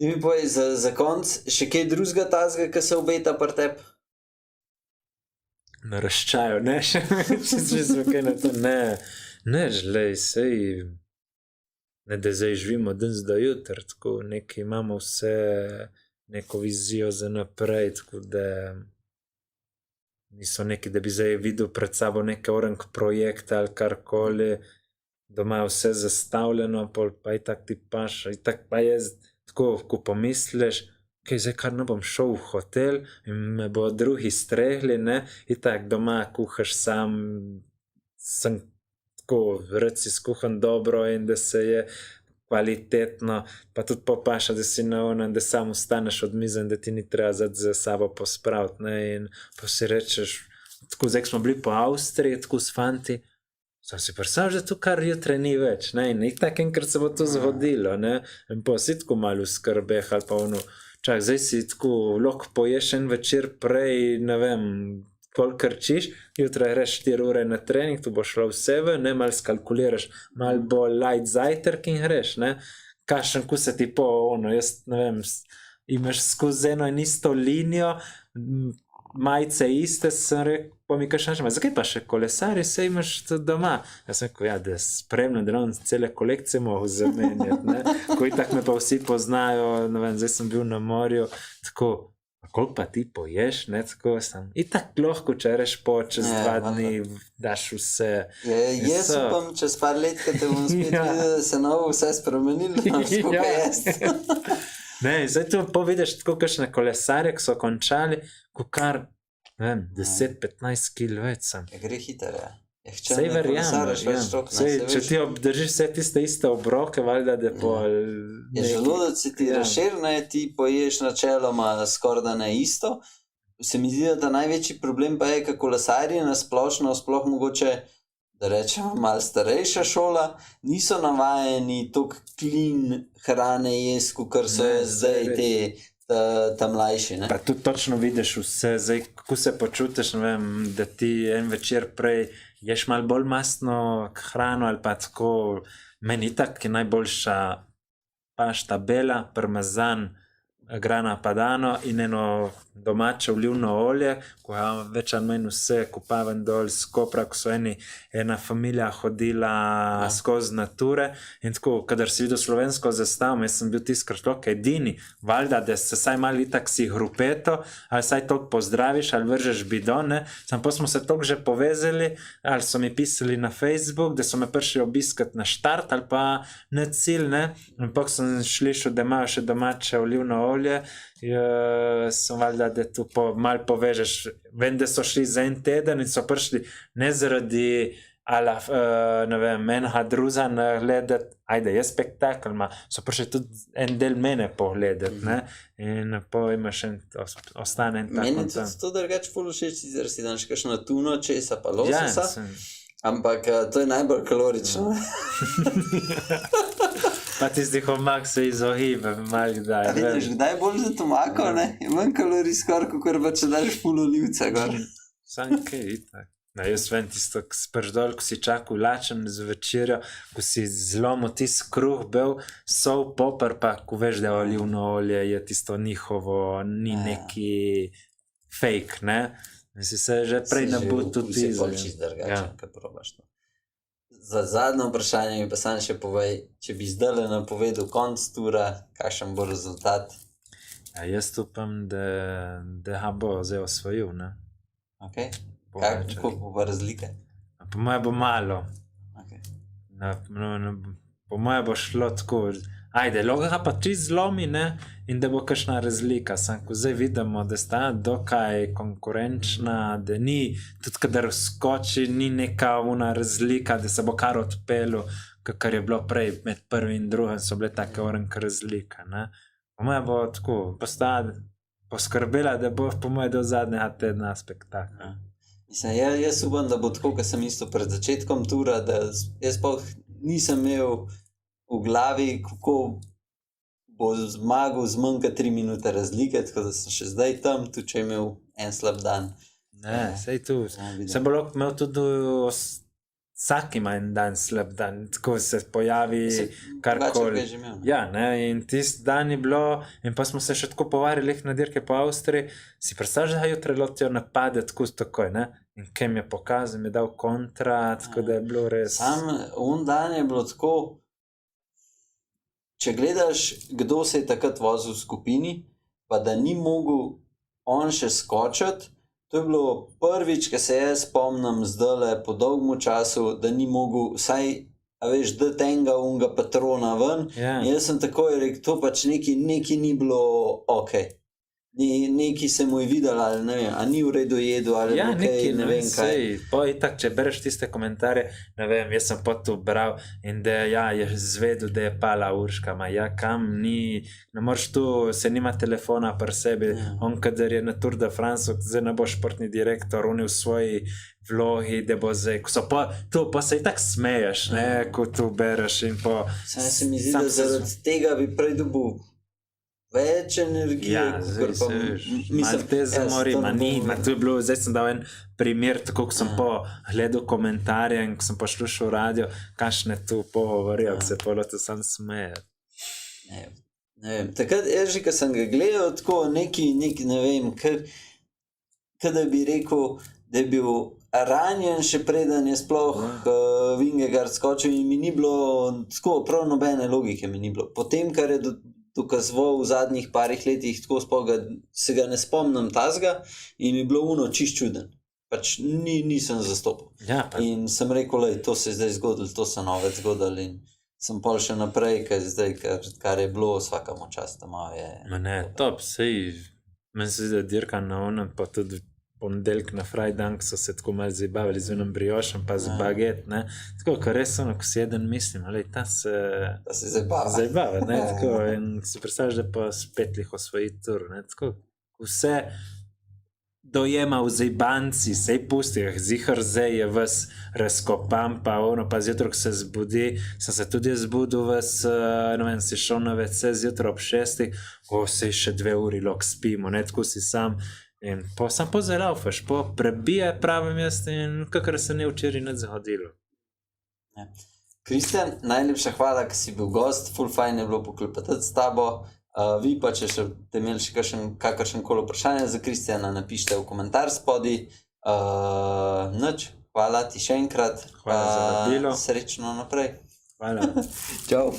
Ti mi povej za konc, še kaj drugega tazga, ki se obeta pri tebi? Naraščajo, ne, še smo kaj na to, ne, žlej, sej, ne, da zdaj živimo dan do jutr, tako nekaj imamo vse, neko vizijo za naprej, tako da niso neki, da bi zdaj videl pred sabo neke orang projekte ali karkoli, doma je vse zastavljeno, pa i tak ti paša, i tak pa je, tako, ko pomisliš, kaj zdaj kar ne bom šel v hotel in me bo drugi strehli, ne, i tak doma kuhaš sam, sem tako, rad si skuhan dobro in da se je kvalitetno, pa tudi popaša, da si na onem, da sam ustaneš od mize in da ti ni treba za sabo pospraviti, ne, in pa si rečeš, tako zdaj smo bili po Avstriji, tako s fanti, sem si predstavljal, da tu kar jutre ni več, ne, in tak enkrat se bo to zgodilo, ne, in pa si tako malo v skrbeh, ali pa ono, čak, zdaj si tako, lahko poješ en večer prej, ne vem, kolikor čiš, jutra greš 4 ure na trening, tu bo šlo vse ven, ne, malo skalkuliraš, malo bo light zajtrk in greš, ne, kakšen ko se ti po, ono, jaz, ne vem, imaš skozi eno in isto linijo, majice iste, sem rekel, pa mi kažeš, zakaj pa še kolesari, se imaš tudi doma? Jaz sem rekel, ja, da spremljam, da ne cele kolekcije mogo zamenjati, ne, ko itak me pa vsi poznajo, ne vem, zdaj sem bil na morju, tako, koliko pa ti poješ, ne, tako sem, itak lahko, če reš po, čez 2 dni daš vse. Jaz upam, čez par let, ko te bom spet videl, da se novo vse spremenilo, skupaj jesti. Ne, zdaj tu povidiš tako kakšne kolesarje, ki so končali, ko kar, ne vem, 10-15 kil več sem. Gre hitro, ja. Sej verjamem, če ti obdržiš vse tiste iste obroke, valjda, da pol... Želodec se ti razširne, ti poješ načeloma skorda na isto. Se mi zdi, da največji problem pa je, kako kolesarji na splošno, sploh mogoče, da rečemo, malo starejša šola, niso navajeni toliko clean hrane jesti, kakor so zdaj ta mlajši, ne? Pa tudi točno vidiš vse, zdaj, kako se počutiš, ne vem, da ti en večer prej ješ malo bolj mastno hrano ali pa tako, meni itak je najboljša pašta bela, parmezan, grana padano in eno domače olivno olje, ko je več ali manj vse kupaven dol z Kopra, ko so ena familija hodila skozi nature in tako, kadar si videl slovensko zastavo, jaz sem bil tiskrat toliko edini, valjda, da se saj malo itak si grupeto, ali saj toliko pozdraviš, ali vržeš bidon, ne, sam pa smo se toliko že povezali, ali so mi pisali na Facebook, da so me prišli obiskat na štart, ali pa na cilj, ne, in pa sem slišal, da imajo še domače olivno olje, sem valjda, da tu malo povežeš, vem, da so šli za en teden in so prišli ne zaradi ne vem, enega druza gledati, ajde, je spektakl, so prišli tudi en del mene pogledati, ne, in pa imaš ostane en tak. Meni tudi to drugače ful všeč, sicer si daš kakšno tuno, česa pa lososa, ampak to je najbolj kalorično. Pa tistih omak se izogibe, malo kdaj. Vidiš, kdaj je bolj za tomako, ne? Je manj kalorij skor, kakor pa če daš ful olivca gor. Sam kaj, itak. No, jaz vem tisto, sprš dol, ko si čakal lačen z večerjo, ko si zlomil tist kruh bel, sol, popr, pa ko veš, da je olivno olje, je tisto njihovo, ni neki fake, ne? In si se že prej nabud tudi si bolj čist drugačen, kad probaš to. Za zadnje vprašanje mi pa sam še povej, če bi zdajle napovedal konc tura, kakšen bo rezultat? Ja, jaz upam, da bo zdaj osvojil, ne? Ok. Kako bo pa razlike? Po moje bo malo. Ok. Po moje bo šlo tako, ajde, lahko ga pa čist zlomi, ne? In da bo kakšna razlika, sam ko zdaj vidimo, da sta dokaj konkurenčna, da ni, tudi kadar skoči, ni neka una razlika, da se bo kar odpelo, kakor je bilo prej med prvim in drugim, so bile take orenke razlika, ne. Po moje bo tako, poskrbela, da bo po moje do zadnjega tedna spektakl. Mislim, jaz upam, da bo tako, ko sem isto pred začetkom tura, da jaz pa nisem imel v glavi, kako bo zmagal z manj kot 3 minute razlike, tako da sem še zdaj tam, tudi če je imel en slab dan. Ne, sej tu. Se bo lahko imel tudi vsak ima en dan slab dan, tako se pojavi karkoli. Je že imel, ne? Ja, ne, in tisti dan je bilo, in pa smo se še tako povarili na dirke po Avstriji, si predstavljaš, da jutri lotijo napade tako takoj, ne? In Kem je pokazal, mi je dal kontra, tako da je bilo res... Un dan je bilo tako, če gledaš, kdo se je takrat vozil v skupini, pa da ni mogel on še skočiti, to je bilo prvič, ko se jaz spomnim zdajle po dolgmu času, da ni mogel vsaj, a veš, dati enega unga patrona ven. Ja. In jaz sem takoj rekel, to pač neki ni bilo okej. Neki se mu je videl, ali ne vem, a ni v redu jedu, ali Ja, nekaj, neki, ne vem kaj. Pa itak, če bereš tiste komentarje, ne vem, jaz sem pa to bral in da ja, je zvedel, da je pala Urška, ma ja, kam ni, ne moreš tu, se nima telefona pri sebi, on kadar je na Tour de France, zdaj ne bo športni direktor, on je v svoji vlogi, da bo zdaj, ko so pa, tu pa se itak smeješ, ne, ko tu bereš in po... Saj se mi zdi, da zaradi tega bi prej dobil več energije, Ja, zdaj kakor pa se veš, mislim, malo te zamori, to ma ne ni, bom ma to je bilo, zdaj sem dal en primer, tako ko sem po gledal komentarje in ko sem pa slušal radio, kakšne tu pogovorijo, se polo to sam smeje. Ne vem, takrat, jaz že, ko sem ga gledal, tako neki, ne vem, kar da bi rekel, da je bil ranjen še preden je sploh Vingegaard skočil in mi ni bilo, tako prav nobene logike mi ni bilo. Potem, kar je dokazoval v zadnjih parih letih, tako sploh se ga ne spomnim tazga in mi je bilo uno čist čuden. Pač nisem zastopil. Ja, pa In sem rekel, lej, to se je zdaj zgodilo, to se noveč zgodilo in sem pol še naprej, kar je bilo vsakamo čas, da malo je... ma ne, top, sej, meni se zdi, da dirka na onem, pa tudi ponedeljk na Frajdan, ko so se tako malo zabavili z enim briošem, pa z baget, ne, tako, ko res ono, ko si jeden mislim, ali ta se zabava, ne, tako, in si predstavljaš, da pa spet jih osvoji tur, ne, tako, vse dojema v zajbanci, sej pusti, zihar zdaj je ves razkopan, pa ono, pa zjutraj, ko se zbudi, sem se tudi zbudil ves, ne vem, si šel na WC zjutraj ob 6, sej še 2 uri lok spimo, ne, tako si sam, in pa sam pozalaufaš, pa prebije pravo mesto in kakor se ne včeraj ne zgodilo. Kristjan, najlepša hvala, ker si bil gost, ful fajn je bilo poklepetati s tabo. Vi pa, če ste imeli še kakršenkoli vprašanje za Kristjana, napišite v komentar spodaj. Nič, hvala ti še enkrat. Hvala za vabilo. Srečno naprej. Hvala. Čau.